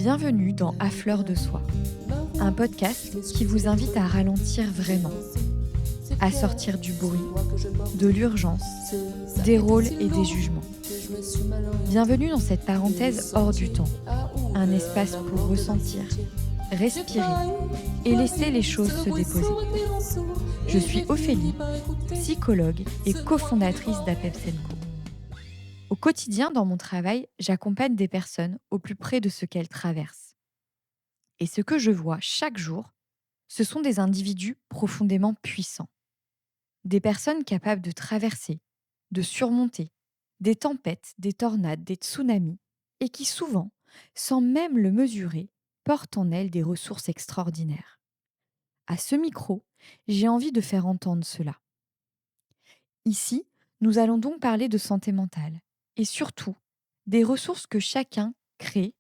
Bienvenue dans À fleur de soie, un podcast qui vous invite à ralentir vraiment, à sortir du bruit, de l'urgence, des rôles et des jugements. Bienvenue dans cette parenthèse hors du temps, un espace pour ressentir, respirer et laisser les choses se déposer. Je suis Ophélie, psychologue et cofondatrice d'Apep Co. Au quotidien, dans mon travail, j'accompagne des personnes au plus près de ce qu'elles traversent. Et ce que je vois chaque jour, ce sont des individus profondément puissants. Des personnes capables de traverser, de surmonter des tempêtes, des tornades, des tsunamis, et qui souvent, sans même le mesurer, portent en elles des ressources extraordinaires. À ce micro, j'ai envie de faire entendre cela. Ici, nous allons donc parler de santé mentale, et surtout, des ressources que chacun crée,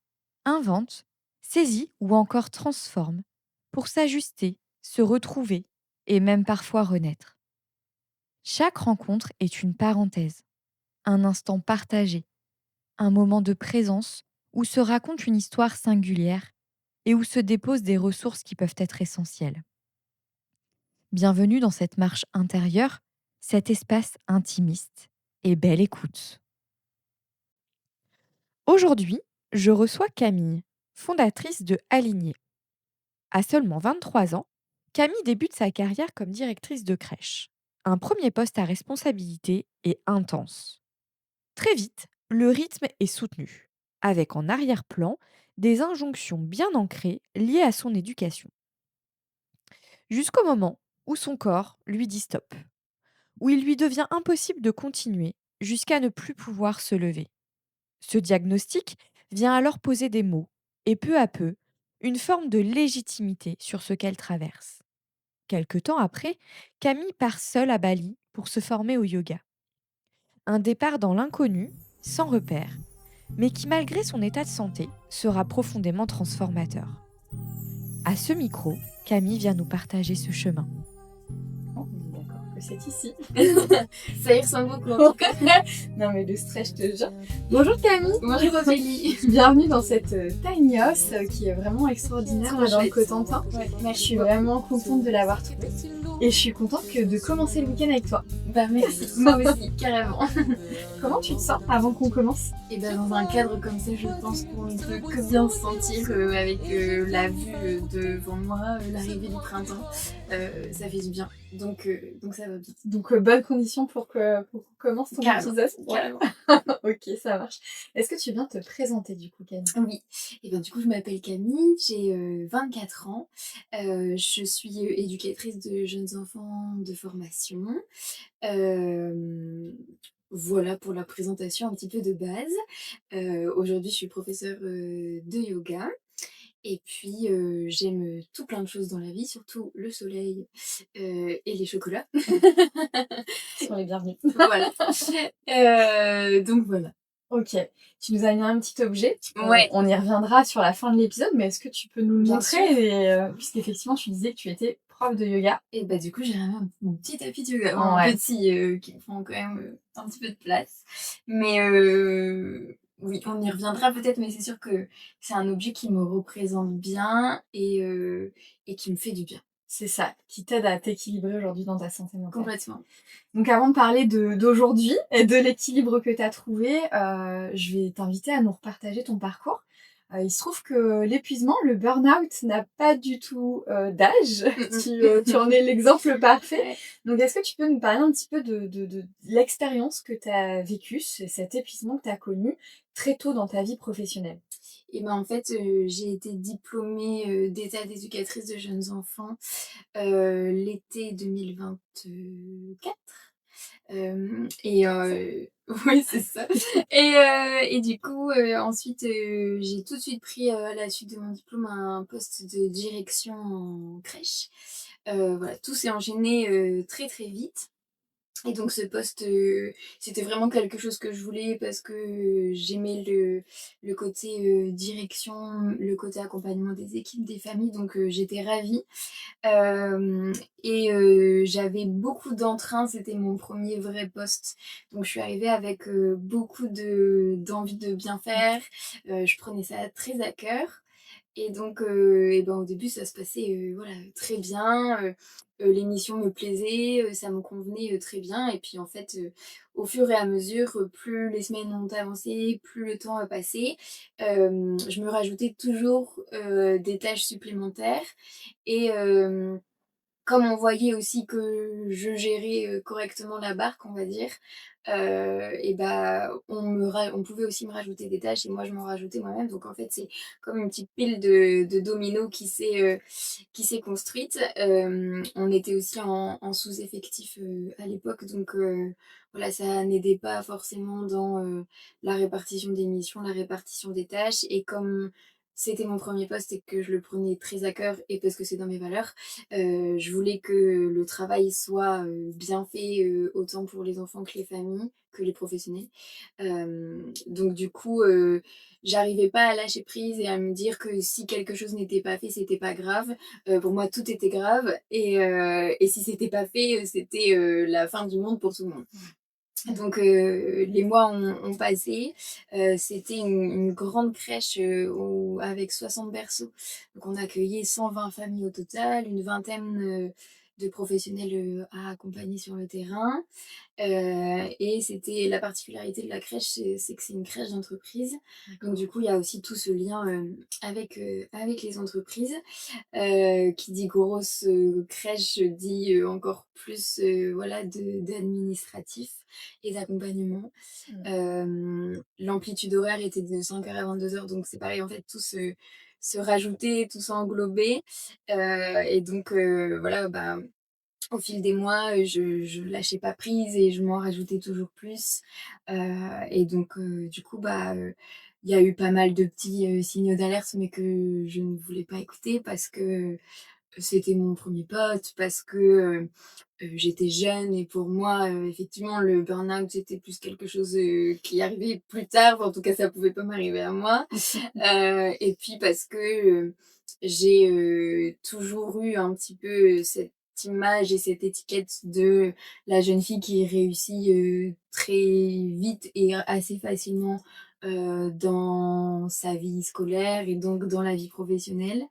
invente, saisit ou encore transforme pour s'ajuster, se retrouver et même parfois renaître. Chaque rencontre est une parenthèse, un instant partagé, un moment de présence où se raconte une histoire singulière et où se déposent des ressources qui peuvent être essentielles. Bienvenue dans cette marche intérieure, cet espace intimiste et belle écoute. Aujourd'hui, je reçois Camille, fondatrice de Aligné. À seulement 23 ans, Camille débute sa carrière comme directrice de crèche. Un premier poste à responsabilité et intense. Très vite, le rythme est soutenu, avec en arrière-plan des injonctions bien ancrées liées à son éducation. Jusqu'au moment où son corps lui dit stop, où il lui devient impossible de continuer jusqu'à ne plus pouvoir se lever. Ce diagnostic vient alors poser des mots et peu à peu, une forme de légitimité sur ce qu'elle traverse. Quelque temps après, Camille part seule à Bali pour se former au yoga. Un départ dans l'inconnu, sans repère, mais qui malgré son état de santé sera profondément transformateur. À ce micro, Camille vient nous partager ce chemin. D'accord, que c'est ici. Ça y ressemble beaucoup en tout cas. Non mais le stress, je te jure. Bonjour Camille. Bonjour Ophélie. Bienvenue dans cette tiny house qui est vraiment extraordinaire Trop dans le chouette. Cotentin. Ouais, Je suis vraiment contente de l'avoir trouvée. Et je suis contente de commencer le week-end avec toi. Bah merci, moi aussi, carrément. Comment tu te sens avant qu'on commence? Et bah dans un cadre comme ça, je pense qu'on ne peut que bien se sentir avec la vue devant moi, l'arrivée du printemps. Ça fait du bien, donc ça va bien. Donc bonne condition pour qu'on commence ton épisode. Carrément. Ok, ça marche. Est-ce que tu viens te présenter du coup Camille? Oui, et bien du coup je m'appelle Camille, j'ai 24 ans, je suis éducatrice de jeunes enfants de formation. Voilà pour la présentation un petit peu de base. Aujourd'hui je suis professeure de yoga. Et puis j'aime tout plein de choses dans la vie, surtout le soleil et les chocolats. Ils sont les bienvenus. Voilà. Donc voilà. Ok, tu nous as mis un petit objet. Ouais. On y reviendra sur la fin de l'épisode, mais est-ce que tu peux nous le Bien montrer puisqu'effectivement, tu disais que tu étais prof de yoga. Et bah du coup j'ai ramené mon petit tapis de yoga, Ouais. un petit qui me prend quand même un petit peu de place. Mais oui, on y reviendra peut-être, mais c'est sûr que c'est un objet qui me représente bien et qui me fait du bien. C'est ça, qui t'aide à t'équilibrer aujourd'hui dans ta santé mentale. Complètement. Donc avant de parler d'aujourd'hui et de l'équilibre que tu as trouvé, je vais t'inviter à nous repartager ton parcours. Il se trouve que l'épuisement, le burn-out n'a pas du tout d'âge. Tu en es l'exemple parfait. Ouais. Donc est-ce que tu peux nous parler un petit peu de l'expérience que tu as vécue, cet épuisement que tu as connu très tôt dans ta vie professionnelle? Et ben en fait, j'ai été diplômée d'état d'éducatrice de jeunes enfants l'été 2024. Oui, c'est ça. Et du coup, ensuite, j'ai tout de suite pris à la suite de mon diplôme un poste de direction en crèche. Voilà, tout s'est enchaîné très très vite. Et donc ce poste, c'était vraiment quelque chose que je voulais parce que j'aimais le côté direction, le côté accompagnement des équipes, des familles, donc j'étais ravie. J'avais beaucoup d'entrain, c'était mon premier vrai poste. Donc je suis arrivée avec beaucoup d'envie de bien faire, je prenais ça très à cœur. Et donc et ben, au début, ça se passait, voilà, très bien, l'émission me plaisait, ça me convenait, très bien et puis en fait, au fur et à mesure, plus les semaines ont avancé, plus le temps a passé, je me rajoutais toujours, des tâches supplémentaires et comme on voyait aussi que je gérais, correctement la barque, on va dire, et bah, on pouvait aussi me rajouter des tâches et moi je m'en rajoutais moi-même. Donc en fait, c'est comme une petite pile de dominos qui s'est construite. On était aussi en sous-effectif, à l'époque, donc voilà, ça n'aidait pas forcément dans, la répartition des missions, la répartition des tâches et comme c'était mon premier poste et que je le prenais très à cœur et parce que c'est dans mes valeurs, je voulais que le travail soit, bien fait, autant pour les enfants que les familles, que les professionnels. Donc du coup, j'arrivais pas à lâcher prise et à me dire que si quelque chose n'était pas fait, c'était pas grave. Pour moi, tout était grave et si c'était pas fait, c'était, la fin du monde pour tout le monde. Donc les mois ont passé, c'était une grande crèche, avec 60 berceaux. Donc on accueillait 120 familles au total, une vingtaine, de professionnels, à accompagner sur le terrain. Et c'était la particularité de la crèche, c'est que c'est une crèche d'entreprise. Donc du coup, il y a aussi tout ce lien, avec les entreprises. Qui dit grosse, crèche dit, encore plus, voilà d'administratif et d'accompagnement. L'amplitude horaire était de 5 heures à 22 heures, donc c'est pareil en fait tout se rajoutait, tout s'englobait. Et donc voilà, bah, au fil des mois, je lâchais pas prise et je m'en rajoutais toujours plus. Et donc du coup, bah, il y a eu pas mal de petits, signaux d'alerte, mais que je ne voulais pas écouter parce que c'était mon premier pote, parce que, j'étais jeune et pour moi, effectivement, le burn-out, c'était plus quelque chose, qui arrivait plus tard. Enfin, en tout cas, ça pouvait pas m'arriver à moi. Et puis parce que, j'ai, toujours eu un petit peu, cette image et cette étiquette de la jeune fille qui réussit, très vite et assez facilement, dans sa vie scolaire et donc dans la vie professionnelle.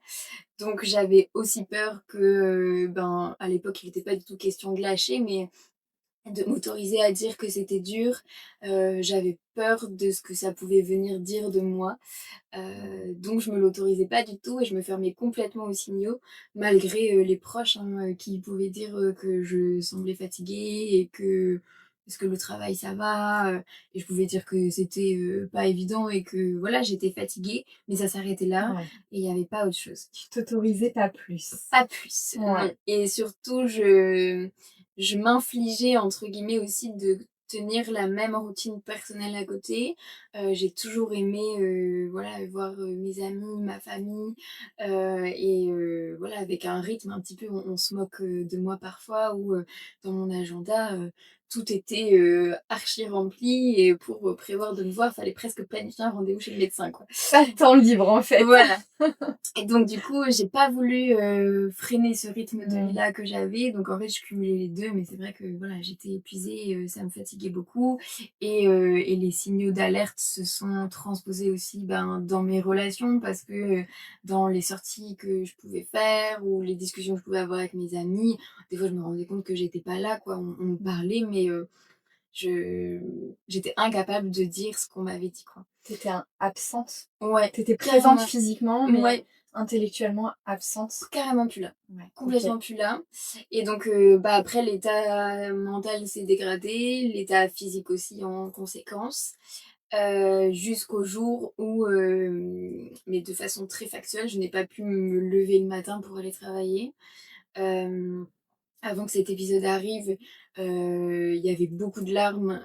Donc j'avais aussi peur que, ben, à l'époque, il était pas du tout question de lâcher, mais de m'autoriser à dire que c'était dur. J'avais peur de ce que ça pouvait venir dire de moi. Donc je me l'autorisais pas du tout et je me fermais complètement aux signaux, malgré, les proches, hein, qui pouvaient dire, que je semblais fatiguée et que est-ce que le travail ça va? Et je pouvais dire que c'était, pas évident et que voilà, j'étais fatiguée, mais ça s'arrêtait là Ouais. et il y avait pas autre chose. Tu t'autorisais pas plus. Pas plus, non. Ouais. Et surtout, je «m'infligeais» entre guillemets aussi de tenir la même routine personnelle à côté. J'ai toujours aimé, voilà, voir, mes amis, ma famille, et voilà, avec un rythme un petit peu on se moque, de moi parfois où, dans mon agenda, tout était, archi rempli et pour, prévoir de me voir, fallait presque planifier un rendez-vous chez le médecin, quoi. Pas de temps libre en fait. Voilà. Et donc du coup, j'ai pas voulu, freiner ce rythme de Mmh. vie-là que j'avais. Donc en fait, je cumulais les 2, mais c'est vrai que voilà, j'étais épuisée, ça me fatiguait beaucoup et les signaux d'alerte se sont transposés aussi, ben, dans mes relations parce que, dans les sorties que je pouvais faire ou les discussions que je pouvais avoir avec mes amis, des fois je me rendais compte que j'étais pas là quoi. On me parlait mais, je j'étais incapable de dire ce qu'on m'avait dit quoi. T'étais absente. Ouais, T'étais présente carrément. physiquement, mais Ouais. intellectuellement absente. Carrément plus là. Ouais, Complètement OK. plus là. Et donc, bah, après l'état mental s'est dégradé, l'état physique aussi en conséquence, jusqu'au jour où, mais de façon très factuelle, je n'ai pas pu me lever le matin pour aller travailler. Hem, Avant que cet épisode arrive, il y avait beaucoup de larmes,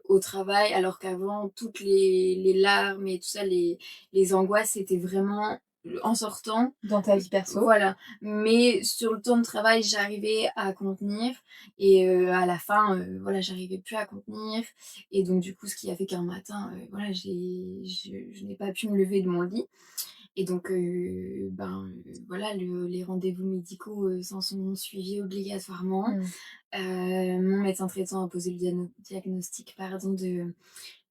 au travail, alors qu'avant toutes les larmes et tout ça, les angoisses, c'était vraiment, en sortant. Dans ta vie perso? Voilà, mais sur le temps de travail, j'arrivais à contenir et à la fin, voilà, j'arrivais plus à contenir et donc du coup, ce qui a fait qu'un matin, voilà, je n'ai pas pu me lever de mon lit et donc ben, voilà, les rendez-vous médicaux, s'en sont suivis obligatoirement. Mmh. Mon médecin traitant a posé le diagnostic, pardon,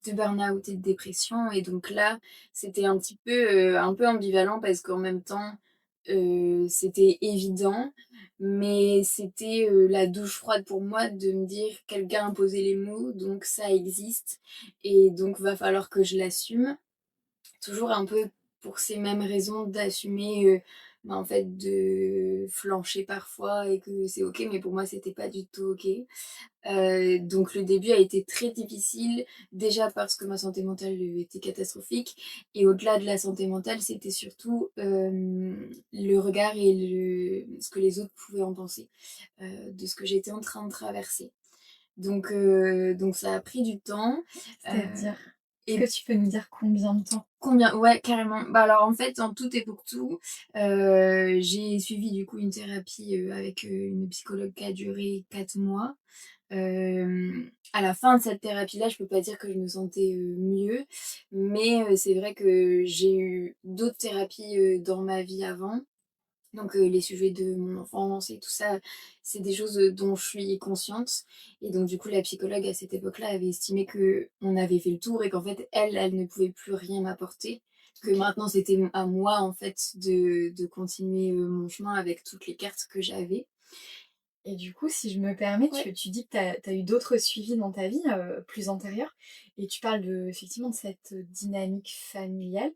de burn-out et de dépression. Et donc là, c'était un peu ambivalent parce qu'en même temps, c'était évident, mais c'était, la douche froide pour moi de me dire: «Quelqu'un a posé les mots, donc ça existe et donc va falloir que je l'assume». Toujours un peu pour ces mêmes raisons d'assumer, en fait, de flancher parfois et que c'est OK, mais pour moi, c'était pas du tout OK. Donc le début a été très difficile, déjà parce que ma santé mentale, était catastrophique et au-delà de la santé mentale, c'était surtout, le regard et ce que les autres pouvaient en penser, de ce que j'étais en train de traverser. Donc ça a pris du temps, C'est-à-dire? Est-ce et que tu peux nous dire combien de temps? combien? Ouais, carrément. Bah, alors, en fait, en tout et pour tout, j'ai suivi du coup une thérapie, avec, une psychologue qui a duré 4 mois. À la fin de cette thérapie-là, je peux pas dire que je me sentais, mieux, mais c'est vrai que j'ai eu d'autres thérapies, dans ma vie avant. Donc les sujets de mon enfance et tout ça, c'est des choses, dont je suis consciente et donc du coup, la psychologue à cette époque-là avait estimé qu'on avait fait le tour et qu'en fait, elle ne pouvait plus rien m'apporter. Que OK. maintenant, c'était à moi, en fait, de continuer, mon chemin avec toutes les cartes que j'avais. Et du coup, si je me permets, Ouais. tu dis que tu as eu d'autres suivis dans ta vie, plus antérieurs et tu parles effectivement de cette dynamique familiale.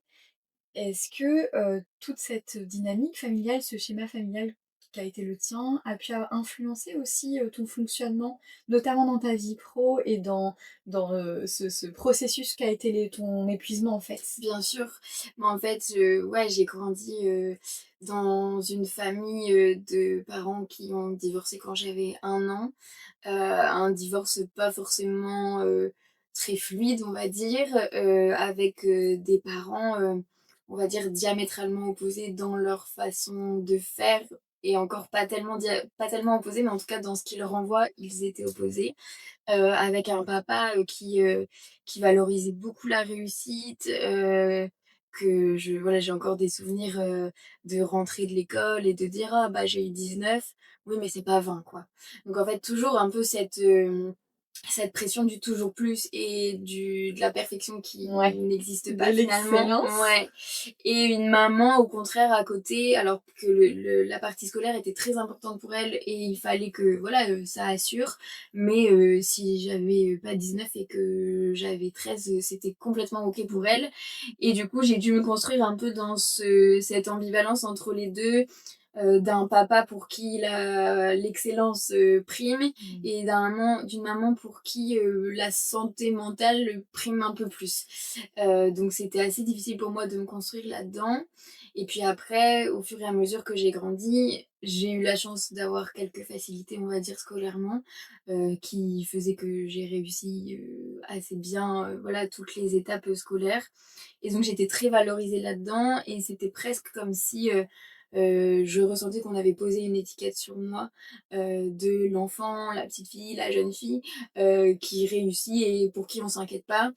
Est-ce que, toute cette dynamique familiale, ce schéma familial qui a été le tien, a pu influencer aussi, ton fonctionnement, notamment dans ta vie pro et dans ce processus qu'a été ton épuisement, en fait? Bien sûr, mais en fait, ouais, j'ai grandi, dans une famille, de parents qui ont divorcé quand j'avais 1 an. Un divorce pas forcément, très fluide, on va dire, avec, des parents, on va dire diamétralement opposés dans leur façon de faire et encore pas tellement opposés, mais en tout cas dans ce qu'ils renvoient, ils étaient opposés. Avec un papa, qui valorisait beaucoup la réussite, que j'ai encore des souvenirs, de rentrer de l'école et de dire: «Ah bah j'ai eu 19, oui mais c'est pas 20 quoi». Donc en fait toujours un peu cette pression du toujours plus et de la perfection qui Ouais, n'existe de pas finalement. l'excellence. Ouais. Et une maman au contraire à côté, alors que la partie scolaire était très importante pour elle et il fallait que voilà, ça assure. Mais si j'avais, pas 19 et que j'avais 13, c'était complètement OK pour elle. Et du coup, j'ai dû me construire un peu dans cette ambivalence entre les 2, d'un papa pour qui l'excellence, prime Mmh. et d'une maman pour qui, la santé mentale, prime un peu plus. Donc c'était assez difficile pour moi de me construire là-dedans et puis après, au fur et à mesure que j'ai grandi, j'ai eu la chance d'avoir quelques facilités, on va dire, scolairement, qui faisaient que j'ai réussi, assez bien, voilà, toutes les étapes, scolaires et donc j'étais très valorisée là-dedans et c'était presque comme si, je ressentais qu'on avait posé une étiquette sur moi, de l'enfant, la petite fille, la jeune fille, qui réussit et pour qui on s'inquiète pas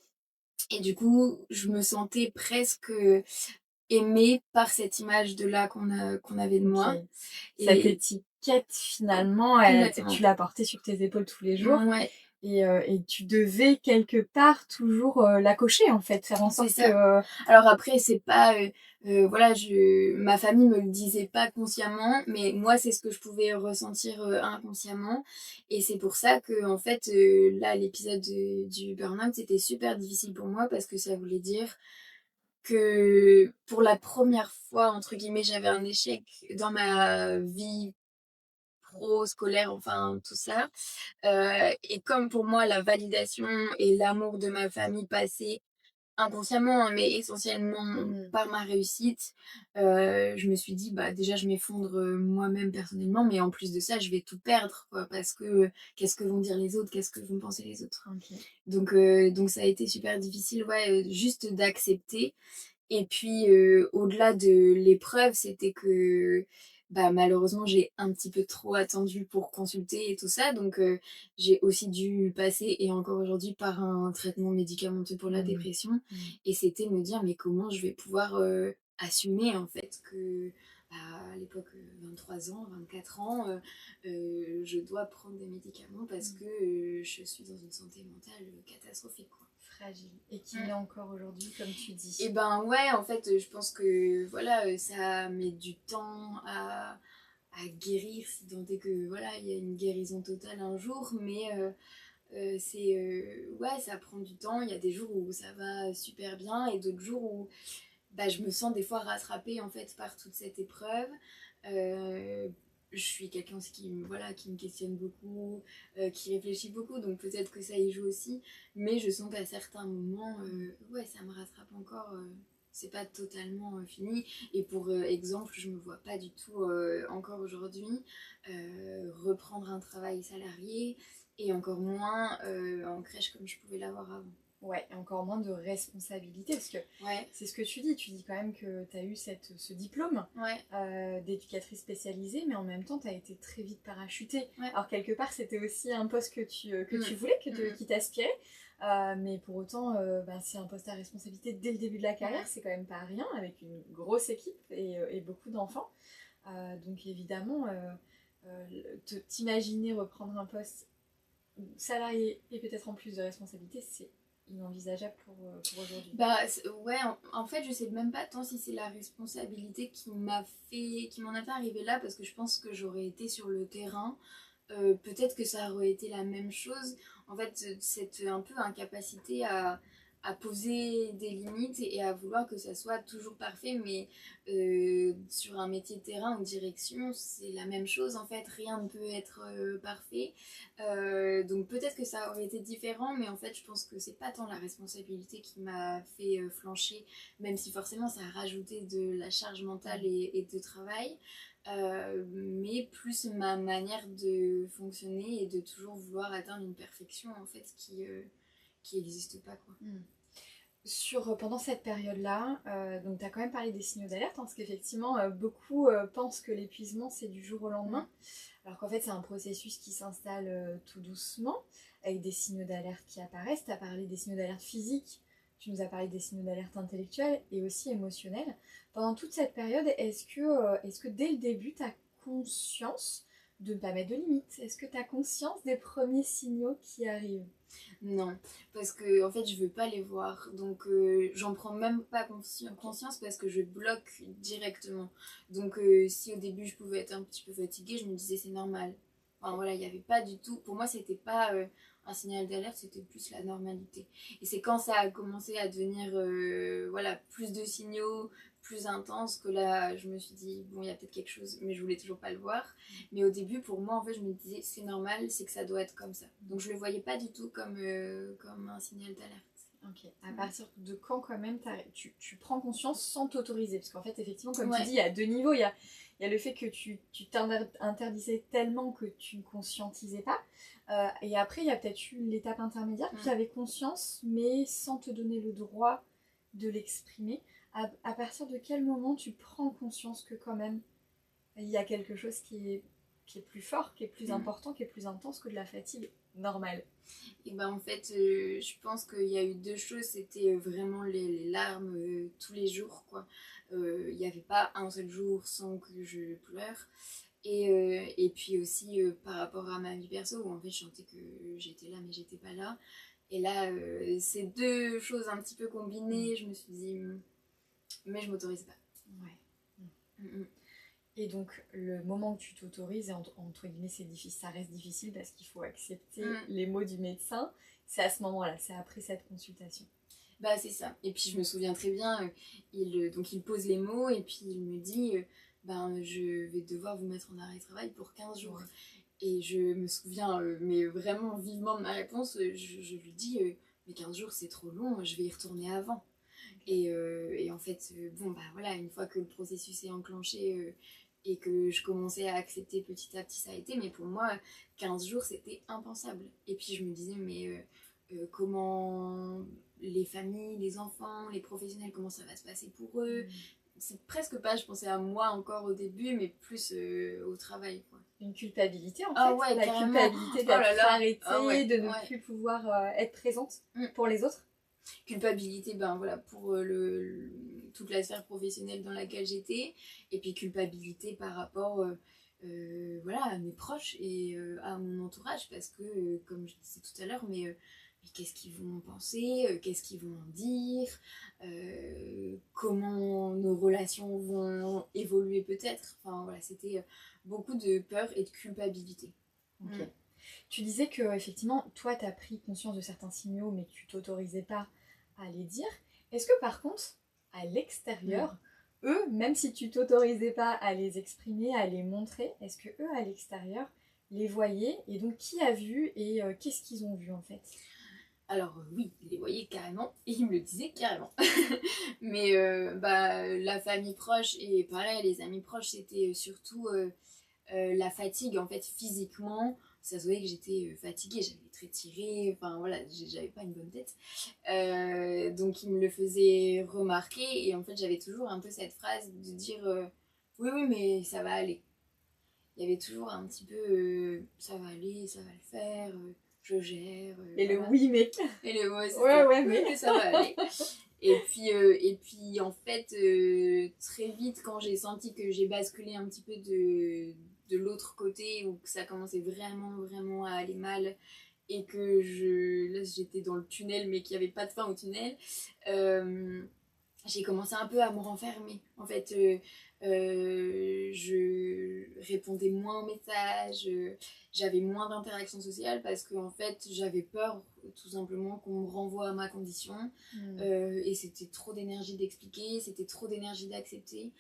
et du coup, je me sentais presque, aimée par cette image de là qu'on avait de OK. moi Cette et étiquette finalement, tu complètement. l'as portée sur tes épaules tous les jours Ouais, et tu devais quelque part toujours, la cocher en fait, faire en c'est sorte ça. que Alors après, c'est pas, voilà, ma famille me le disait pas consciemment, mais moi, c'est ce que je pouvais ressentir, inconsciemment et c'est pour ça que en fait, là, l'épisode, du burn-out, c'était super difficile pour moi parce que ça voulait dire que pour la première fois, entre guillemets, «j'avais un échec» dans ma vie pro, scolaire, enfin tout ça, et comme pour moi la validation et l'amour de ma famille passait inconsciemment, hein, mais essentiellement mmh, par ma réussite, je me suis dit: «Bah, déjà je m'effondre, moi-même personnellement, mais en plus de ça, je vais tout perdre quoi, parce que, qu'est-ce que vont dire les autres? Qu'est-ce que vont penser les autres?» OK. Donc ça a été super difficile, ouais, juste d'accepter et puis, au-delà de l'épreuve, c'était que, bah, malheureusement, j'ai un petit peu trop attendu pour consulter et tout ça, donc j'ai aussi dû passer et encore aujourd'hui par un traitement médicamenteux pour la Mmh. dépression Mmh. et c'était me dire: «Mais comment je vais pouvoir, assumer en fait que, bah, à l'époque, 23 ans, 24 ans, je dois prendre des médicaments parce Mmh. que, je suis dans une santé mentale, catastrophique, quoi». fragile et qui l'est encore aujourd'hui, comme tu dis. Et ben ouais, en fait, je pense que voilà, ça met du temps à guérir, si tant est que voilà, il y a une guérison totale un jour, mais ouais, ça prend du temps. Il y a des jours où ça va super bien et d'autres jours où bah, je me sens des fois rattrapée en fait par toute cette épreuve. Je suis quelqu'un aussi qui me questionne beaucoup, qui réfléchit beaucoup, donc peut-être que ça y joue aussi, mais je sens qu'à certains moments, ouais, ça me rattrape encore. C'est pas totalement fini. Et pour exemple, je me vois pas du tout encore aujourd'hui reprendre un travail salarié et encore moins en crèche comme je pouvais l'avoir avant. Ouais, et encore moins de responsabilité, parce que Ouais. c'est ce que tu dis quand même que tu as eu ce diplôme d'éducatrice spécialisée, mais en même temps tu as été très vite parachutée. Ouais. Alors quelque part c'était aussi un poste que tu voulais, qui t'aspirait, mais pour autant c'est un poste à responsabilité dès le début de la carrière, c'est quand même pas rien, avec une grosse équipe et beaucoup d'enfants. Donc évidemment, t'imaginer reprendre un poste salarié et peut-être en plus de responsabilité, c'est inenvisageable pour aujourd'hui. Bah ouais, en fait je sais même pas tant si c'est la responsabilité qui m'en a fait arriver là, parce que je pense que j'aurais été sur le terrain, peut-être que ça aurait été la même chose. En fait, cette un peu incapacité à poser des limites et à vouloir que ça soit toujours parfait, mais sur un métier de terrain ou direction, c'est la même chose en fait, rien ne peut être parfait. Donc peut-être que ça aurait été différent, mais en fait je pense que c'est pas tant la responsabilité qui m'a fait flancher, même si forcément ça a rajouté de la charge mentale et de travail. Mais plus ma manière de fonctionner et de toujours vouloir atteindre une perfection en fait qui n'existe pas quoi. Pendant cette période-là, donc tu as quand même parlé des signaux d'alerte, parce qu'effectivement beaucoup pensent que l'épuisement c'est du jour au lendemain, alors qu'en fait c'est un processus qui s'installe tout doucement, avec des signaux d'alerte qui apparaissent. Tu as parlé des signaux d'alerte physiques, tu nous as parlé des signaux d'alerte intellectuels et aussi émotionnels. Pendant toute cette période, est-ce que dès le début tu as conscience de ne pas mettre de limites? Est-ce que tu as conscience des premiers signaux qui arrivent? Non, parce que en fait je veux pas les voir, donc j'en prends même pas conscience parce que je bloque directement. Donc si au début je pouvais être un petit peu fatiguée, je me disais c'est normal. Enfin voilà, il n'y avait pas du tout, pour moi c'était pas un signal d'alerte, c'était plus la normalité. Et c'est quand ça a commencé à devenir voilà, plus de signaux, plus intenses, que là je me suis dit bon il y a peut-être quelque chose, mais je voulais toujours pas le voir. Mais au début pour moi en fait je me disais c'est normal, c'est que ça doit être comme ça. Donc je le voyais pas du tout comme un signal d'alerte. Ok, à partir de quand quand même tu prends conscience sans t'autoriser? Parce qu'en fait effectivement comme tu dis il y a deux niveaux, il y a le fait que tu t'interdisais tellement que tu ne conscientisais pas, et après il y a peut-être eu l'étape intermédiaire où tu avais conscience mais sans te donner le droit de l'exprimer. À partir de quel moment tu prends conscience que quand même il y a quelque chose qui est plus fort, qui est plus important, qui est plus intense que de la fatigue normale? Et ben en fait je pense qu'il y a eu deux choses, c'était vraiment les larmes tous les jours quoi. Il n'y avait pas un seul jour sans que je pleure. Et puis aussi par rapport à ma vie perso où en fait je sentais que j'étais là mais j'étais pas là. Et là ces deux choses un petit peu combinées, je me suis dit mais je m'autorise pas. Ouais. Et donc le moment où tu t'autorises, et entre guillemets c'est difficile, ça reste difficile parce qu'il faut accepter les mots du médecin, c'est à ce moment-là, c'est après cette consultation. Bah c'est ça. Et puis je me souviens très bien, il pose les mots et puis il me dit je vais devoir vous mettre en arrêt de travail pour 15 jours. Et je me souviens mais vraiment vivement de ma réponse, je lui dis mais 15 jours c'est trop long, je vais y retourner avant. Et en fait bon bah voilà, une fois que le processus est enclenché et que je commençais à accepter petit à petit, ça a été, mais pour moi 15 jours c'était impensable. Et puis je me disais mais comment les familles, les enfants, les professionnels, comment ça va se passer pour eux. C'est presque pas, je pensais à moi encore au début, mais plus au travail quoi. Une culpabilité en fait, ah ouais, la carrément. culpabilité d'être arrêtée, de ne ouais. plus pouvoir être présente pour les autres. Culpabilité ben voilà, pour toute la sphère professionnelle dans laquelle j'étais, et puis culpabilité par rapport voilà, à mes proches et à mon entourage, parce que comme je disais tout à l'heure, mais mais qu'est-ce qu'ils vont penser, qu'est-ce qu'ils vont en dire, comment nos relations vont évoluer peut-être. Enfin voilà, c'était beaucoup de peur et de culpabilité. Ok. Tu disais que effectivement, toi, tu as pris conscience de certains signaux, mais que tu t'autorisais pas à les dire. Est-ce que par contre, à l'extérieur, eux, même si tu t'autorisais pas à les exprimer, à les montrer, est-ce que eux, à l'extérieur, les voyaient? Et donc, qui a vu et qu'est-ce qu'ils ont vu en fait? Alors oui, ils les voyaient carrément et ils me le disaient carrément. Mais la famille proche et pareil, les amis proches, c'était surtout la fatigue en fait physiquement. Ça se voyait que j'étais fatiguée, j'avais les traits tirés, enfin voilà, j'avais pas une bonne tête. Donc ils me le faisaient remarquer et en fait j'avais toujours un peu cette phrase de dire oui mais ça va aller. Il y avait toujours un petit peu ça va aller, ça va le faire, je gère. Et voilà. le oui mais. Et le mot c'est Ouais mais ça va aller. Et puis en fait, très vite, quand j'ai senti que j'ai basculé un petit peu de l'autre côté, où que ça commençait vraiment à aller mal, et que là j'étais dans le tunnel, mais qu'il n'y avait pas de fin au tunnel, j'ai commencé un peu à me renfermer. En fait, je répondais moins aux messages, j'avais moins d'interactions sociales parce que en fait, j'avais peur tout simplement qu'on me renvoie à ma condition. Et c'était trop d'énergie d'expliquer, c'était trop d'énergie d'accepter.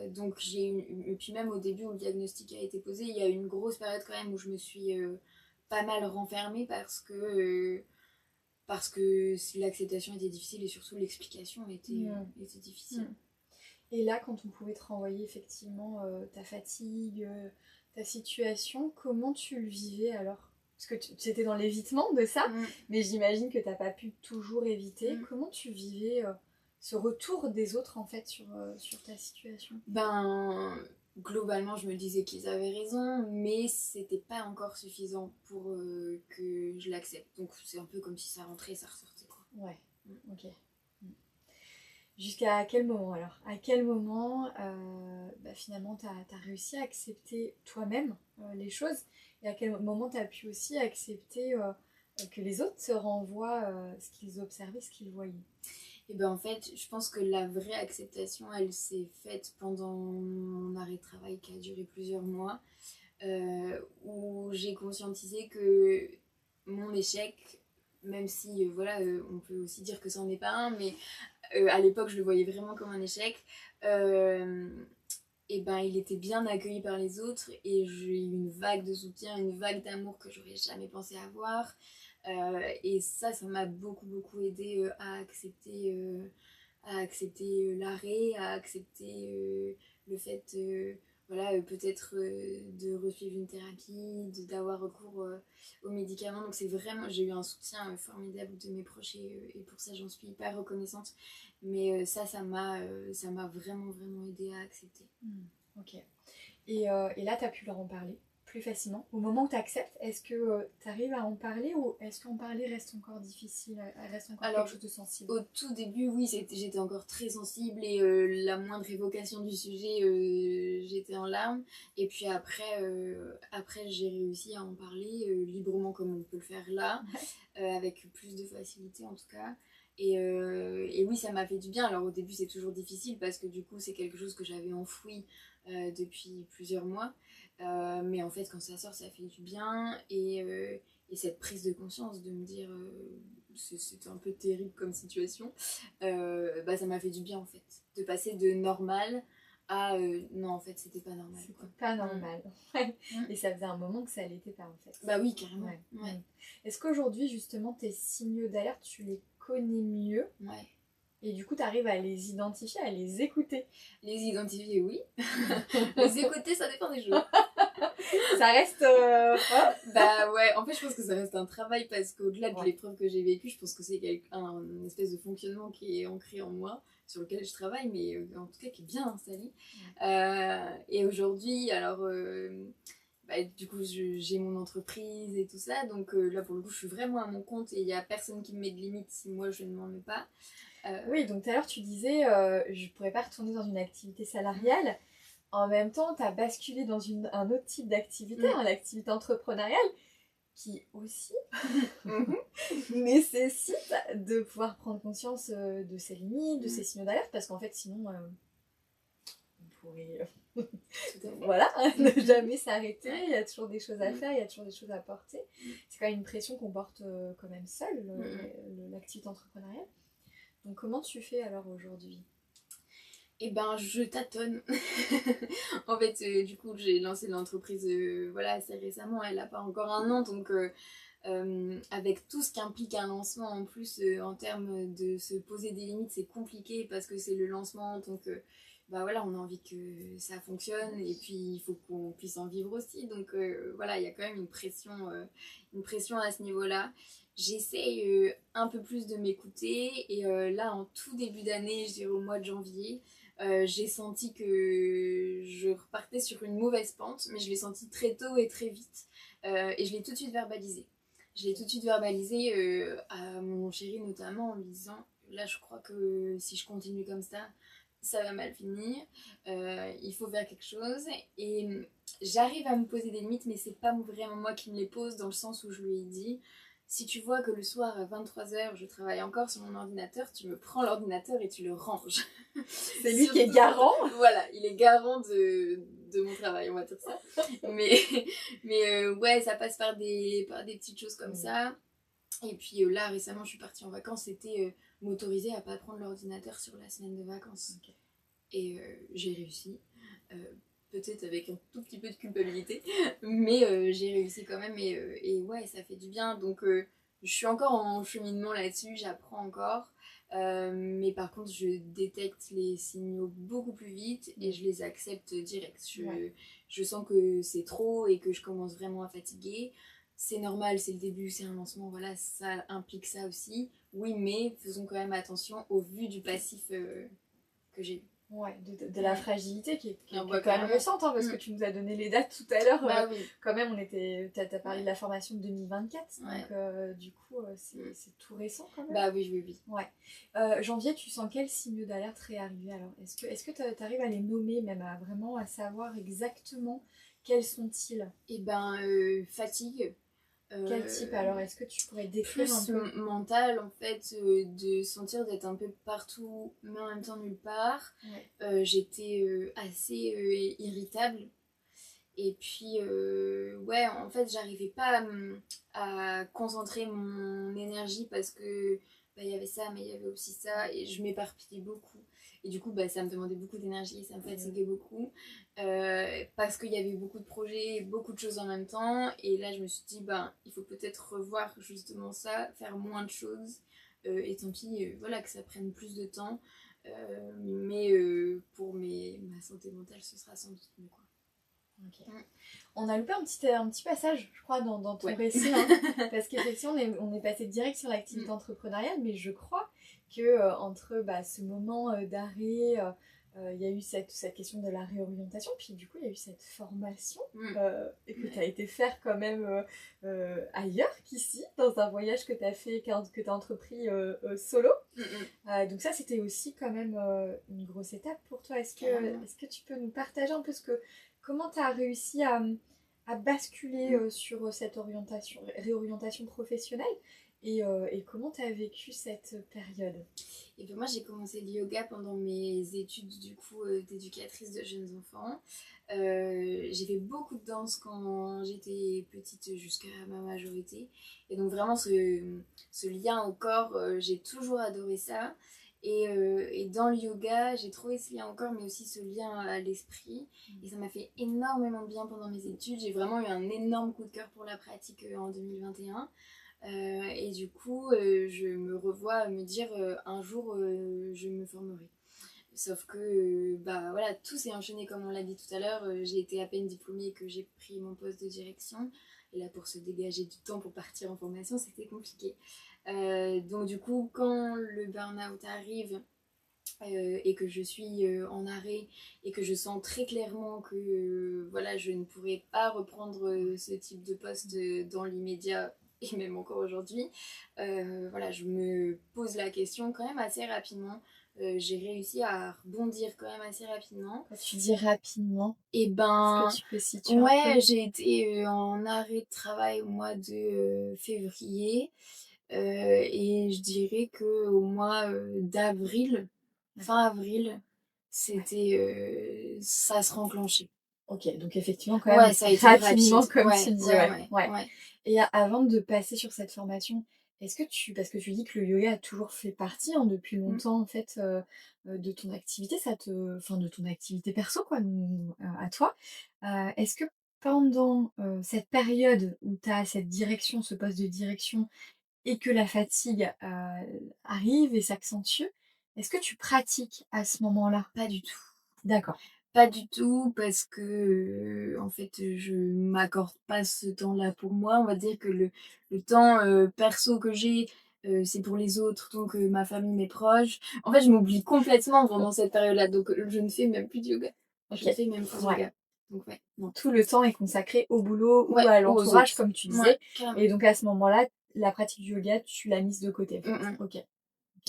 Donc et puis même au début où le diagnostic a été posé, il y a eu une grosse période quand même où je me suis pas mal renfermée parce que l'acceptation était difficile et surtout l'explication était difficile. Et là, quand on pouvait te renvoyer effectivement ta fatigue, ta situation, comment tu le vivais alors? Parce que tu étais dans l'évitement de ça, mais j'imagine que tu n'as pas pu toujours éviter. Comment tu vivais ce retour des autres en fait sur ta situation? Globalement, je me disais qu'ils avaient raison, mais c'était pas encore suffisant pour que je l'accepte. Donc c'est un peu comme si ça rentrait et ça ressortait, quoi. Ouais, ok. Jusqu'à quel moment alors? À quel moment finalement tu as réussi à accepter toi-même les choses? Et à quel moment tu as pu aussi accepter que les autres te renvoient ce qu'ils observaient, ce qu'ils voyaient? Et en fait, je pense que la vraie acceptation, elle s'est faite pendant mon arrêt de travail qui a duré plusieurs mois, où j'ai conscientisé que mon échec, même si on peut aussi dire que ça n'en est pas un, mais à l'époque je le voyais vraiment comme un échec, il était bien accueilli par les autres et j'ai eu une vague de soutien, une vague d'amour que j'aurais jamais pensé avoir. Et ça m'a beaucoup aidé à accepter l'arrêt, à accepter le fait peut-être de resuivre une thérapie, d'avoir recours aux médicaments. Donc c'est vraiment, j'ai eu un soutien formidable de mes proches et pour ça j'en suis hyper reconnaissante. Mais ça m'a vraiment aidé à accepter. Ok. Et là tu as pu leur en parler plus facilement. Au moment où tu acceptes, est-ce que tu arrives à en parler ou est-ce qu'en parler reste encore difficile, reste encore quelque chose de sensible? Au tout début, oui, j'étais encore très sensible et la moindre évocation du sujet, j'étais en larmes. Et puis après j'ai réussi à en parler librement comme on peut le faire là, avec plus de facilité en tout cas. Et oui, ça m'a fait du bien. Alors au début, c'est toujours difficile parce que du coup, c'est quelque chose que j'avais enfoui depuis plusieurs mois. Mais en fait, quand ça sort, ça fait du bien. Et cette prise de conscience de me dire c'était un peu terrible comme situation, ça m'a fait du bien en fait. De passer de normal à non, en fait, c'était pas normal. C'était pas normal. Et ça faisait un moment que ça l'était pas en fait. Bah oui, carrément. Ouais. Est-ce qu'aujourd'hui, justement, tes signaux d'alerte, tu les connais mieux? Ouais. Et du coup, tu arrives à les identifier, à les écouter? Les identifier, oui. Les écouter, ça dépend des jours. Ça reste... ouais, en fait, je pense que ça reste un travail parce qu'au-delà de l'épreuve que j'ai vécue, je pense que c'est un espèce de fonctionnement qui est ancré en moi, sur lequel je travaille, mais en tout cas qui est bien installé. Et aujourd'hui, alors... du coup, j'ai mon entreprise et tout ça, donc là, pour le coup, je suis vraiment à mon compte et il n'y a personne qui me met de limite si moi, je ne m'en mets pas. Oui, donc tout à l'heure, tu disais, je ne pourrais pas retourner dans une activité salariale. En même temps, tu as basculé dans un autre type d'activité, l'activité entrepreneuriale, qui aussi nécessite de pouvoir prendre conscience de ses limites, de ses signaux d'alerte, parce qu'en fait sinon on pourrait voilà, ne jamais s'arrêter, il y a toujours des choses à faire, il y a toujours des choses à porter. C'est quand même une pression qu'on porte quand même seule, l'activité entrepreneuriale. Donc comment tu fais alors aujourd'hui? Eh ben, je tâtonne. En fait, du coup, j'ai lancé l'entreprise voilà, assez récemment. Elle n'a pas encore un an, donc avec tout ce qu'implique un lancement en plus, en termes de se poser des limites, c'est compliqué parce que c'est le lancement. Donc, bah voilà, on a envie que ça fonctionne et puis il faut qu'on puisse en vivre aussi. Donc, voilà, il y a quand même une pression à ce niveau-là. J'essaye un peu plus de m'écouter et là, en tout début d'année, je dirais au mois de janvier, j'ai senti que je repartais sur une mauvaise pente, mais je l'ai senti très tôt et très vite. Et je l'ai tout de suite verbalisé. Je l'ai tout de suite verbalisé à mon chéri notamment en lui disant là je crois que si je continue comme ça va mal finir, il faut faire quelque chose. Et j'arrive à me poser des limites, mais c'est pas vraiment moi qui me les pose, dans le sens où je lui ai dit si tu vois que le soir à 23h je travaille encore sur mon ordinateur, tu me prends l'ordinateur et tu le ranges. C'est lui qui est garant. Voilà, il est garant de mon travail, on va dire ça. Mais ouais, ça passe par des petites choses comme ça. Et puis là, récemment, je suis partie en vacances, c'était m'autoriser à pas prendre l'ordinateur sur la semaine de vacances. Okay. Et j'ai réussi. Peut-être avec un tout petit peu de culpabilité, mais j'ai réussi quand même et ouais, ça fait du bien. Donc je suis encore en cheminement là-dessus, j'apprends encore. Mais par contre, je détecte les signaux beaucoup plus vite et je les accepte direct. Je sens que c'est trop et que je commence vraiment à fatiguer. C'est normal, c'est le début, c'est un lancement, voilà, ça implique ça aussi. Oui, mais faisons quand même attention au vu du passif que j'ai eu. Ouais, de la fragilité qui est quand même récente, hein, parce que tu nous as donné les dates tout à l'heure. Bah oui. Quand même, t'as parlé de la formation de 2024, donc du coup, c'est tout récent quand même. Bah oui. Ouais. Janvier, tu sens quels signaux d'alerte réarriver alors? Est-ce que tu arrives à les nommer, même vraiment à savoir exactement quels sont-ils? Eh ben, fatigue. Quel type alors? Est-ce que tu pourrais décrire un peu? Mental en fait, de sentir d'être un peu partout mais en même temps nulle part. J'étais assez irritable et puis ouais, en fait j'arrivais pas à concentrer mon énergie parce que bah, y avait ça mais il y avait aussi ça et je m'éparpillais beaucoup et du coup bah, ça me demandait beaucoup d'énergie et ça me fatiguait beaucoup. Parce qu'il y avait beaucoup de projets, beaucoup de choses en même temps et là je me suis dit ben il faut peut-être revoir justement ça, faire moins de choses et tant pis voilà que ça prenne plus de temps mais pour ma santé mentale ce sera sans doute mieux quoi. Okay. On a loupé un petit passage je crois dans ton récit hein, parce qu'effectivement on est passé direct sur l'activité entrepreneuriale mais je crois que entre ce moment d'arrêt il y a eu cette question de la réorientation, puis du coup il y a eu cette formation et que tu as été faire quand même ailleurs qu'ici, dans un voyage que tu as fait, que tu as entrepris solo. Donc ça c'était aussi quand même une grosse étape pour toi. Est-ce que tu peux nous partager un peu comment tu as réussi à basculer sur cette réorientation professionnelle et comment tu as vécu cette période? Et bien moi j'ai commencé le yoga pendant mes études du coup d'éducatrice de jeunes enfants. J'ai fait beaucoup de danse quand j'étais petite jusqu'à ma majorité. Et donc vraiment ce lien au corps, j'ai toujours adoré ça. Et dans le yoga, j'ai trouvé ce lien au corps mais aussi ce lien à l'esprit. Et ça m'a fait énormément de bien pendant mes études. J'ai vraiment eu un énorme coup de cœur pour la pratique en 2021. Et du coup je me revois me dire un jour je me formerai sauf que bah voilà tout s'est enchaîné comme on l'a dit tout à l'heure. J'ai été à peine diplômée et que j'ai pris mon poste de direction et là pour se dégager du temps pour partir en formation c'était compliqué donc du coup quand le burn-out arrive et que je suis en arrêt et que je sens très clairement que voilà je ne pourrai pas reprendre ce type de poste dans l'immédiat et même encore aujourd'hui, voilà, je me pose la question quand même assez rapidement j'ai réussi à rebondir quand même assez rapidement. Quand tu dis rapidement, Et est-ce que tu peux situer un ouais, peu? j'ai été en arrêt de travail au mois de février. Et je dirais qu'au mois d'avril, fin avril, ça se renclenchait. Ok, donc effectivement, quand même Ouais, ça a été rapidement, rapide. comme tu Ouais, dis, ouais, ouais. ouais, Ouais. ouais. Et avant de passer sur cette formation, parce que tu dis que le yoga a toujours fait partie, hein, depuis Mmh. longtemps, en fait, de ton activité, enfin, de ton activité perso, quoi, à toi. Est-ce que pendant cette période où tu as cette direction, ce poste de direction, et que la fatigue arrive et s'accentue, est-ce que tu pratiques à ce moment-là? Pas du tout. D'accord. Pas du tout parce que, en fait, je m'accorde pas ce temps-là pour moi. On va dire que le temps, perso que j'ai, c'est pour les autres, donc ma famille, mes proches. En fait, je m'oublie complètement pendant cette période-là, donc je ne fais même plus de yoga. Je Ok. ne fais même plus de Ouais. yoga. Donc ouais, non. Tout le temps est consacré au boulot ou Ouais, à aux l'entourage, autres. comme tu Ouais, disais. carrément. Et donc à ce moment-là, la pratique du yoga, tu l'as mise de côté, en Mmh fait. mh. Ok.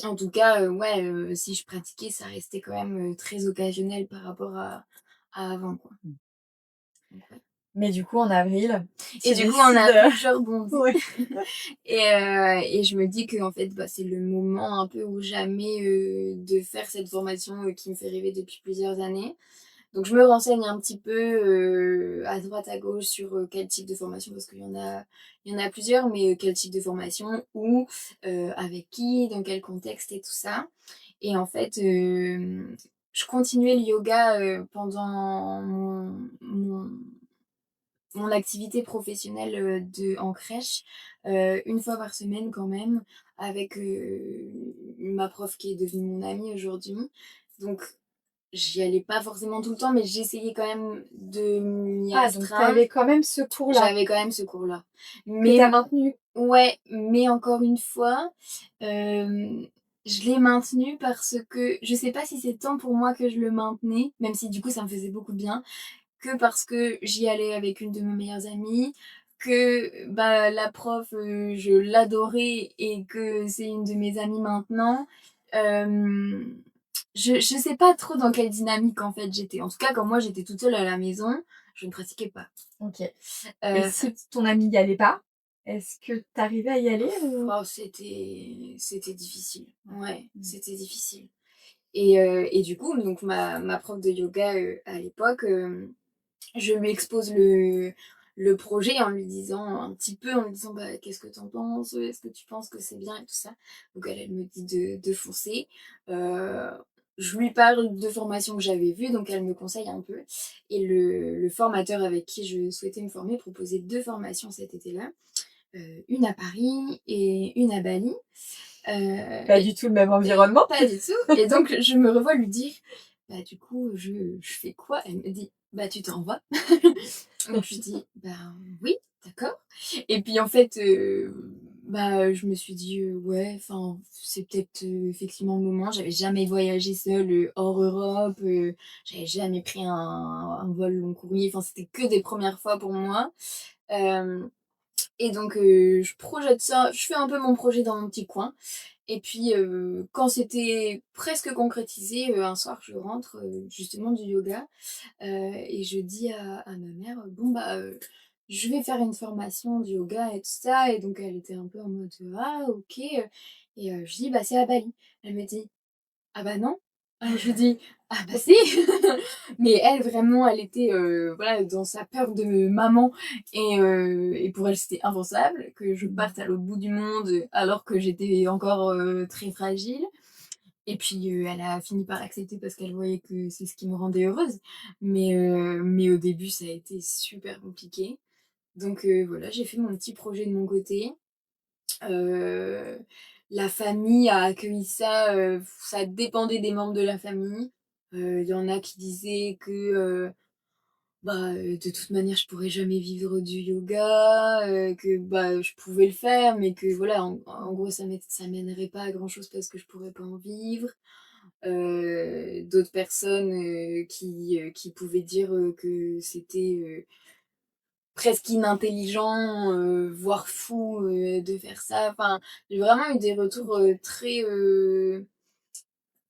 En tout cas, ouais, si je pratiquais, ça restait quand même, très occasionnel par rapport à avant, quoi. Mm. Donc ouais. Mais du coup, en avril, Et tu du coup, en décides. avril, je rebondis. Ouais. Et je me dis qu'en fait, bah, c'est le moment un peu ou jamais, de faire cette formation, qui me fait rêver depuis plusieurs années. Donc je me renseigne un petit peu, à droite à gauche sur, quel type de formation parce qu'il y en a plusieurs, mais, quel type de formation, où, avec qui, dans quel contexte et tout ça. Et en fait, je continuais le yoga, pendant mon activité professionnelle, en crèche, 1 fois par semaine quand même avec, ma prof qui est devenue mon amie aujourd'hui. Donc j'y allais pas forcément tout le temps, mais j'essayais quand même de m'y Ah, donc tu astreindre. avais quand même ce cours-là J'avais quand même ce cours-là. que tu Mais as maintenu. ouais, mais encore une fois, je l'ai maintenu parce que je sais pas si c'est tant pour moi que je le maintenais, même si du coup ça me faisait beaucoup de bien, que parce que j'y allais avec une de mes meilleures amies, que, bah, la prof, je l'adorais et que c'est une de mes amies maintenant. Hem, je sais pas trop dans quelle dynamique, en fait, j'étais. En tout cas, quand moi, j'étais toute seule à la maison, je ne pratiquais pas. Ok. Et Heu, si ton ami y allait pas, est-ce que tu arrivais à y aller ou... oh, c'était difficile. Ouais, Mm. c'était difficile. Et du coup, donc ma prof de yoga, à l'époque, je lui expose le projet en lui disant un petit peu, en lui disant: «Bah, qu'est-ce que tu en penses? Est-ce que tu penses que c'est bien?» et tout ça. Donc elle me dit de foncer. Heu, je lui parle de formations que j'avais vues, donc elle me conseille un peu et le formateur avec qui je souhaitais me former proposait 2 formations cet été-là, une à Paris et une à Bali. Pas Et du tout le même environnement. pas du tout. Et donc je me revois lui dire: «Bah, du coup, je fais quoi?» Elle me dit: «Bah, tu t'en vas». Donc je lui dis: «Ben oui, d'accord». Et puis en fait, bah, je me suis dit: ouais, enfin, c'est peut-être, effectivement le moment». J'avais jamais voyagé seule, hors Europe, j'avais jamais pris un vol long courrier, enfin, c'était que des premières fois pour moi. Hem Et donc je projette ça, je fais un peu mon projet dans mon petit coin. Et puis, quand c'était presque concrétisé, un soir je rentre, justement du yoga, et je dis à ma mère: «Bon bah, je vais faire une formation de yoga et tout ça». Et donc elle était un peu en mode: «Ah OK», et je dis: «Bah, c'est à Bali». Elle me dit: «Ah bah non». Je lui dis: «Ah bah si». Mais elle vraiment, elle était, voilà, dans sa peur de maman, et pour elle, c'était impensable que je parte à l'autre bout du monde, alors que j'étais encore, très fragile. Et puis, elle a fini par accepter parce qu'elle voyait que c'est ce qui me rendait heureuse. Mais au début, ça a été super compliqué. Donc, voilà, j'ai fait mon petit projet de mon côté. Heu, la famille a accueilli ça, ça dépendait des membres de la famille. Il y en a qui disaient que, bah, de toute manière, je pourrais jamais vivre du yoga, que, bah, je pouvais le faire, mais que voilà, en gros, ça mènerait pas à grand chose parce que je pourrais pas en vivre. D'autres personnes, qui pouvaient dire, que c'était, presque inintelligent, voire fou, de faire ça. Enfin, j'ai vraiment eu des retours, très,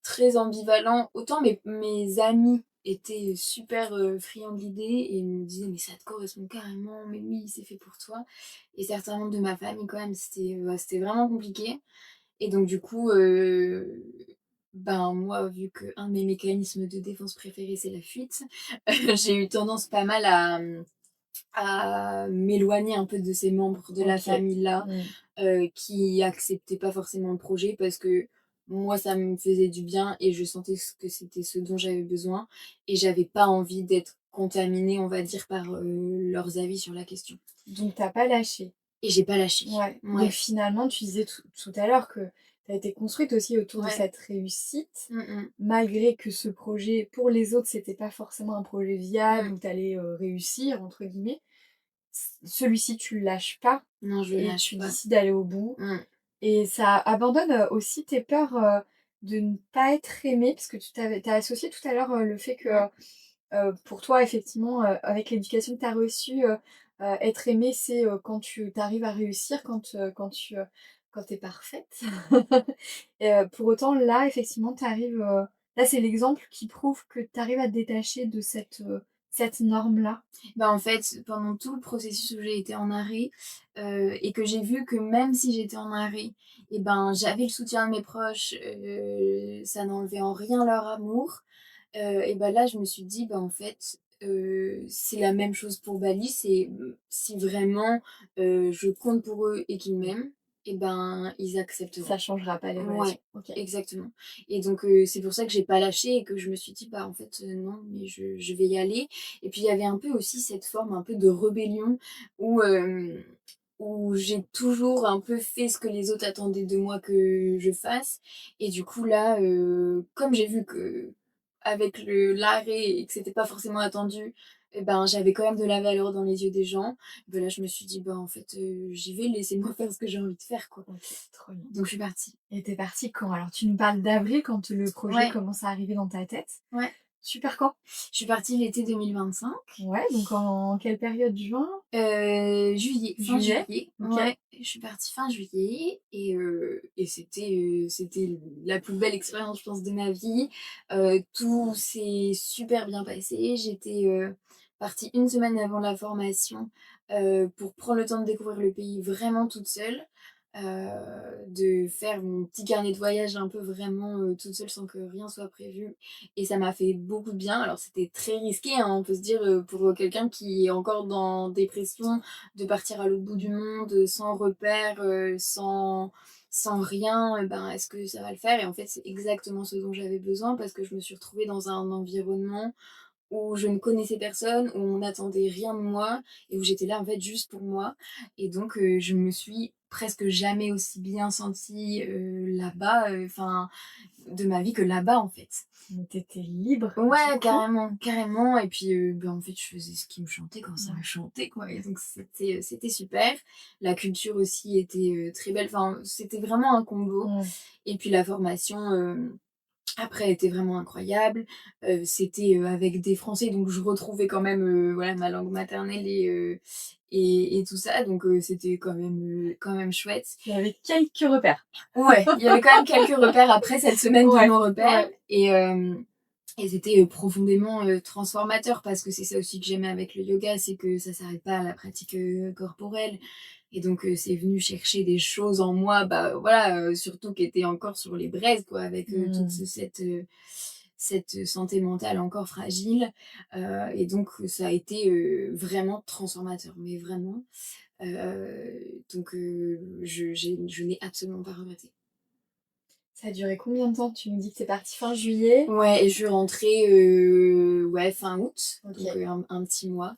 très ambivalent. Autant mes amis étaient super friands de l'idée et me disaient mais ça te correspond carrément, mais oui c'est fait pour toi. Et certains membres de ma famille quand même c'était vraiment compliqué. Et donc du coup, ben moi vu qu'un de mes mécanismes de défense préférés c'est la fuite, j'ai eu tendance pas mal à m'éloigner un peu de ces membres de la OK. famille-là, Mmh. qui acceptaient pas forcément le projet parce que moi ça me faisait du bien et je sentais que c'était ce dont j'avais besoin et j'avais pas envie d'être contaminée, on va dire, par, leurs avis sur la question. Donc tu pas lâché? Et j'ai pas lâché. Ouais. Donc Ouais, finalement, tu disais tout à l'heure que tu as été construite aussi autour de ouais. cette réussite, Mmh mh. malgré que ce projet, pour les autres, c'était pas forcément un projet viable Mmh. où tu allais, «réussir» entre guillemets. Celui-ci, tu le lâches pas Non, je et lâche tu pas. décides d'aller au bout Mmh. et ça abandonne, aussi tes peurs, de ne pas être aimé parce que tu as associé tout à l'heure, le fait que, Mmh. pour toi effectivement, avec l'éducation que tu as reçue, être aimé c'est, quand tu arrives à réussir, quand tu es parfaite. Et pour autant là, effectivement, tu arrives, là, c'est l'exemple qui prouve que tu arrives à te détacher de cette norme-là. Bah, en fait, pendant tout le processus où j'ai été en arrêt, et que j'ai vu que même si j'étais en arrêt et ben, j'avais le soutien de mes proches, ça n'enlevait en rien leur amour, et bah, là, je me suis dit: «Bah, en fait, c'est la même chose pour Bali, c'est, si vraiment, je compte pour eux et qu'ils m'aiment et ben, ils accepteront». Ça changera pas les Ouais, relations. OK. exactement. Et donc c'est pour ça que j'ai pas lâché et que je me suis dit: «Bah, en fait, non, mais je vais y aller». Et puis il y avait un peu aussi cette forme un peu de rébellion où, où j'ai toujours un peu fait ce que les autres attendaient de moi que je fasse. Et du coup là, comme j'ai vu qu'avec l'arrêt et que c'était pas forcément attendu, et ben, j'avais quand même de la valeur dans les yeux des gens, bah, là je me suis dit: «Bah, en fait, j'y vais, laissez-moi faire ce que j'ai envie de faire, quoi». OK, trop bien. Donc je suis partie. Et tu partie quand? Alors tu nous parles d'avril quand le projet Ouais, commence à arriver dans ta tête. ouais. Super quand? Je suis partie l'été 2025. Ouais, donc en quelle période? Juin? Juillet, fin Juillet? juillet, OK. ouais, je suis partie fin juillet et c'était la plus belle expérience, je pense, de ma vie. Tout s'est super bien passé. J'étais, partie une semaine avant la formation, pour prendre le temps de découvrir le pays vraiment toute seule, de faire mon petit carnet de voyage un peu vraiment, toute seule sans que rien soit prévu et ça m'a fait beaucoup de bien. Alors c'était très risqué, hein, on peut se dire, pour quelqu'un qui est encore dans dépression, de partir à l'autre bout du monde, sans repères, sans rien, ben, est-ce que ça va le faire? Et en fait, c'est exactement ce dont j'avais besoin parce que je me suis retrouvée dans un environnement où je ne connaissais personne, où on n'attendait rien de moi et où j'étais là, en fait, juste pour moi. Et donc je me suis presque jamais aussi bien sentie, là-bas, enfin, de ma vie que là-bas, en fait. Donc tu étais libre du Ouais, coup? carrément, carrément. Et puis, ben, en fait, je faisais ce qui me chantait quand ça me Ouais. chantait, quoi. Et donc c'était super. La culture aussi était, très belle. Enfin, c'était vraiment un combo. Mmh. Et puis la formation, après était vraiment incroyable. C'était, avec des Français, donc je retrouvais quand même, voilà, ma langue maternelle et tout ça. Donc c'était quand même chouette. Il y avait quelques repères. Ouais, il y avait quand même quelques repères après cette semaine de Ouais, non-repères ouais. et c'était, profondément, transformateur parce que c'est ça aussi que j'aimais avec le yoga, c'est que ça s'arrête pas à la pratique, corporelle. Et donc c'est venu chercher des choses en moi, bah, voilà, surtout qui étaient encore sur les braises, quoi, avec, toute Mmh. cette santé mentale encore fragile, et donc ça a été, vraiment transformateur, mais vraiment, donc je n'ai absolument pas regretté. Ça a duré combien de temps? Tu me dis que tu es partie fin juillet? Ouais, et je suis rentrée, ouais, fin août, donc OK. un petit mois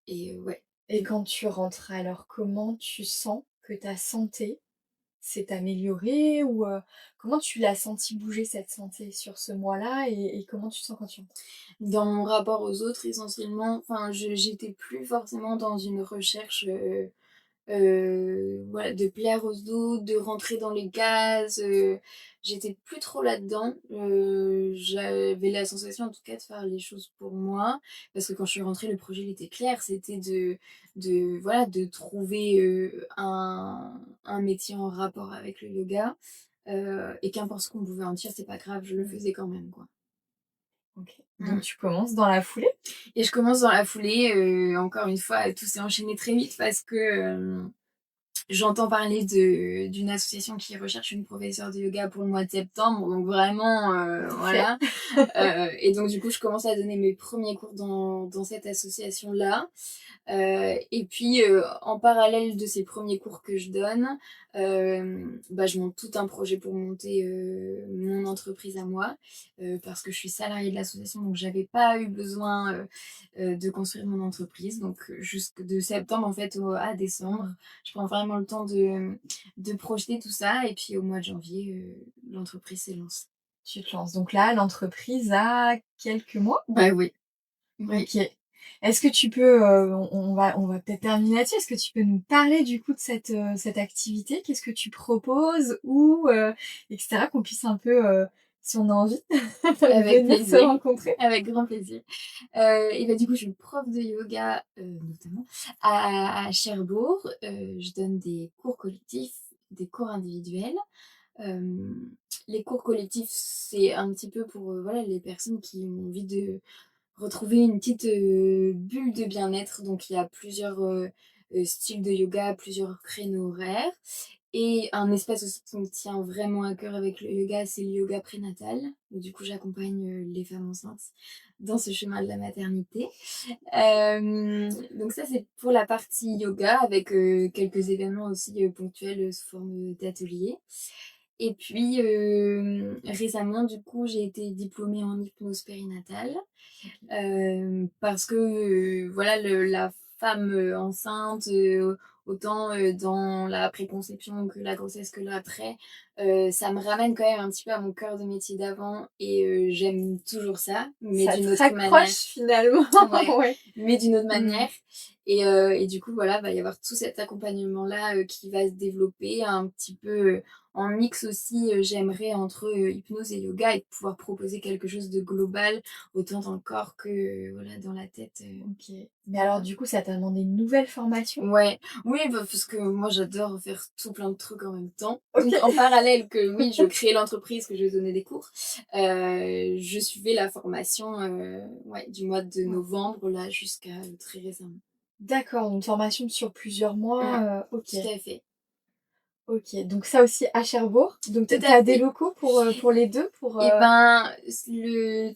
et ouais. Et quand tu rentres alors, comment tu sens que ta santé s'est améliorée ou, comment tu l'as senti bouger cette santé sur ce mois-là et comment tu te sens quand tu rentres? Dans mon rapport aux autres essentiellement, enfin j'étais plus forcément dans une recherche, voilà, de plaire aux autres, de rentrer dans les cases, j'étais plus trop là-dedans. J'avais la sensation en tout cas de faire les choses pour moi, parce que quand je suis rentrée, le projet il était clair, c'était de voilà, de trouver, un métier en rapport avec le yoga, et qu'importe ce qu'on pouvait en dire, c'est pas grave, je le faisais quand même, quoi. Ok. Donc tu commences dans la foulée. Et je commence dans la foulée, encore une fois, tout s'est enchaîné très vite parce que j'entends parler d'une association qui recherche une professeure de yoga pour le mois de septembre, donc vraiment, voilà. Et donc du coup, je commence à donner mes premiers cours dans cette association-là. Et puis, en parallèle de ces premiers cours que je donne, je monte tout un projet pour monter mon entreprise à moi, parce que je suis salariée de l'association, donc j'avais pas eu besoin de construire mon entreprise. Donc jusque de septembre en fait à décembre, je prends vraiment le temps de projeter tout ça, et puis au mois de janvier, l'entreprise s'est lancée. Tu te lances. Donc là, l'entreprise a quelques mois. Bah oui. Oui. Ok. Est-ce que tu peux, on va peut-être terminer là-dessus, est-ce que tu peux nous parler du coup de cette activité? Qu'est-ce que tu proposes? Etc. Qu'on puisse un peu, si on a envie, Avec venir se plaisir. rencontrer. Avec grand plaisir. Et du coup, je suis prof de yoga, notamment, à Cherbourg. Je donne des cours collectifs, des cours individuels. Les cours collectifs, c'est un petit peu pour les personnes qui ont envie de retrouver une petite bulle de bien-être. Donc il y a plusieurs styles de yoga, plusieurs créneaux horaires. Et un espace aussi qui me tient vraiment à cœur avec le yoga, c'est le yoga prénatal. Du coup, j'accompagne les femmes enceintes dans ce chemin de la maternité. Donc ça, c'est pour la partie yoga, avec quelques événements aussi ponctuels sous forme d'ateliers. Et puis récemment, du coup, j'ai été diplômée en hypnose périnatale, parce que la femme enceinte, autant dans la préconception que la grossesse que l'après, ça me ramène quand même un petit peu à mon cœur de métier d'avant, et j'aime toujours ça, mais Ça d'une te autre manière. raccroche finalement. Ouais. Ouais. Mais d'une autre manière. Et du coup, voilà, va y avoir tout cet accompagnement-là qui va se développer un petit peu en mix aussi, j'aimerais, entre hypnose et yoga, et pouvoir proposer quelque chose de global, autant dans le corps que dans la tête. Ok. Mais alors du coup, ça t'a demandé une nouvelle formation? Ouais, oui, parce que moi j'adore faire tout plein de trucs en même temps. Ok. Donc en parallèle que oui, je crée l'entreprise, que je donnais des cours, je suivais la formation du mois de novembre là jusqu'à très récemment. D'accord, une formation sur plusieurs mois. Ok. Tout à fait. Ok, donc ça aussi à Cherbourg. Donc Tout à t'as des fait. locaux pour les deux pour, Et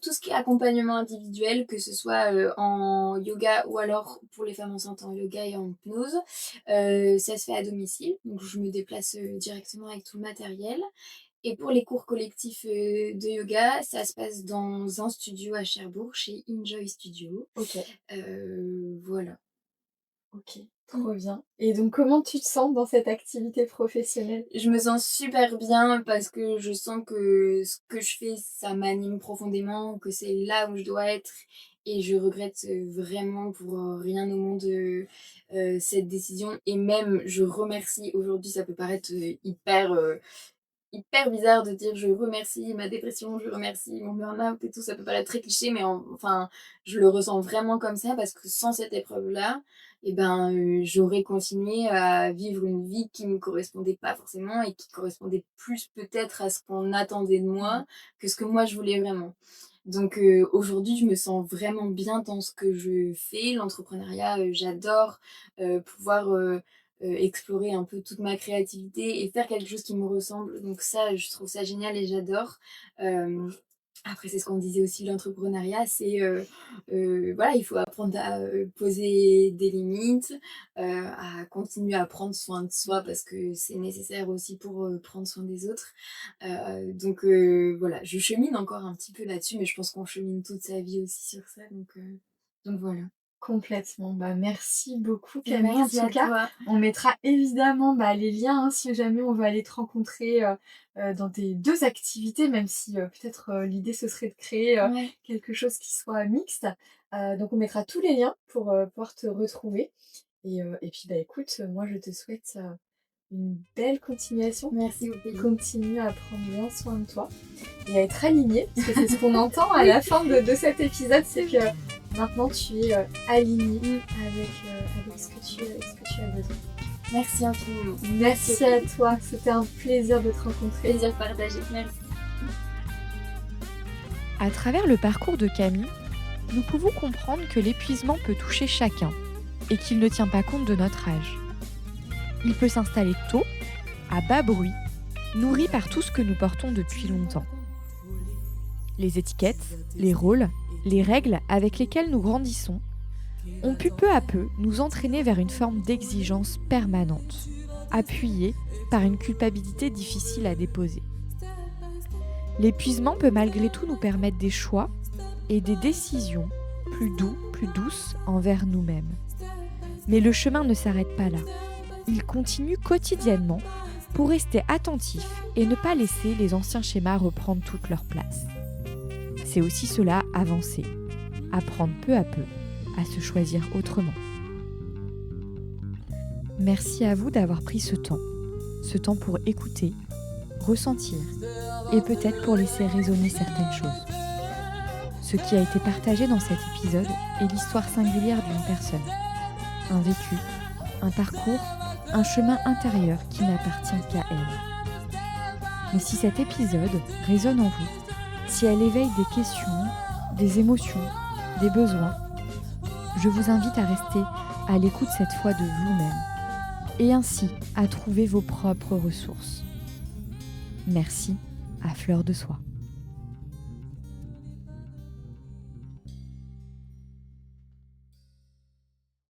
tout ce qui est accompagnement individuel, que ce soit en yoga ou alors pour les femmes enceintes en yoga et en hypnose, ça se fait à domicile. Donc je me déplace directement avec tout le matériel. Et pour les cours collectifs de yoga, ça se passe dans un studio à Cherbourg, chez Enjoy Studio. Ok, Voilà. ok, trop bien. Et donc comment tu te sens dans cette activité professionnelle? Je me sens super bien parce que je sens que ce que je fais, ça m'anime profondément, que c'est là où je dois être, et je regrette vraiment pour rien au monde cette décision. Et même, je remercie aujourd'hui, ça peut paraître hyper bizarre de dire je remercie ma dépression, je remercie mon burn-out et tout, ça peut paraître très cliché, mais enfin, je le ressens vraiment comme ça, parce que sans cette épreuve-là, j'aurais continué à vivre une vie qui me correspondait pas forcément, et qui correspondait plus peut-être à ce qu'on attendait de moi que ce que moi je voulais vraiment. Donc aujourd'hui, je me sens vraiment bien dans ce que je fais. L'entrepreneuriat, j'adore pouvoir explorer un peu toute ma créativité et faire quelque chose qui me ressemble. Donc ça, je trouve ça génial et j'adore. Après, c'est ce qu'on disait aussi, l'entrepreneuriat, c'est il faut apprendre à poser des limites, à continuer à prendre soin de soi, parce que c'est nécessaire aussi pour prendre soin des autres. Je chemine encore un petit peu là-dessus, mais je pense qu'on chemine toute sa vie aussi sur ça. Donc voilà. Complètement. Bah, merci beaucoup Camille. Merci En à tout cas, toi. on mettra évidemment les liens, hein, si jamais on veut aller te rencontrer dans tes deux activités, même si peut-être l'idée ce serait de créer quelque chose qui soit mixte. Donc on mettra tous les liens pour pouvoir te retrouver. Et puis écoute, moi je te souhaite une belle continuation. Merci beaucoup. Continue à prendre bien soin de toi et à être alignée, parce que c'est ce qu'on entend à la fin de cet épisode, c'est que maintenant tu es alignée avec ce que tu as besoin. Merci infiniment. Merci à toi, c'était un plaisir de te rencontrer. Plaisir partagé, merci. À travers le parcours de Camille, nous pouvons comprendre que l'épuisement peut toucher chacun et qu'il ne tient pas compte de notre âge. Il peut s'installer tôt, à bas bruit, nourri par tout ce que nous portons depuis longtemps. Les étiquettes, les rôles, les règles avec lesquelles nous grandissons ont pu peu à peu nous entraîner vers une forme d'exigence permanente, appuyée par une culpabilité difficile à déposer. L'épuisement peut malgré tout nous permettre des choix et des décisions plus douces envers nous-mêmes. Mais le chemin ne s'arrête pas là. Il continue quotidiennement pour rester attentif et ne pas laisser les anciens schémas reprendre toute leur place. C'est aussi cela, avancer, apprendre peu à peu à se choisir autrement. Merci à vous d'avoir pris ce temps pour écouter, ressentir et peut-être pour laisser résonner certaines choses. Ce qui a été partagé dans cet épisode est l'histoire singulière d'une personne, un vécu, un parcours, un chemin intérieur qui n'appartient qu'à elle. Mais si cet épisode résonne en vous, si elle éveille des questions, des émotions, des besoins, je vous invite à rester à l'écoute cette fois de vous-même et ainsi à trouver vos propres ressources. Merci à Fleur de Soie.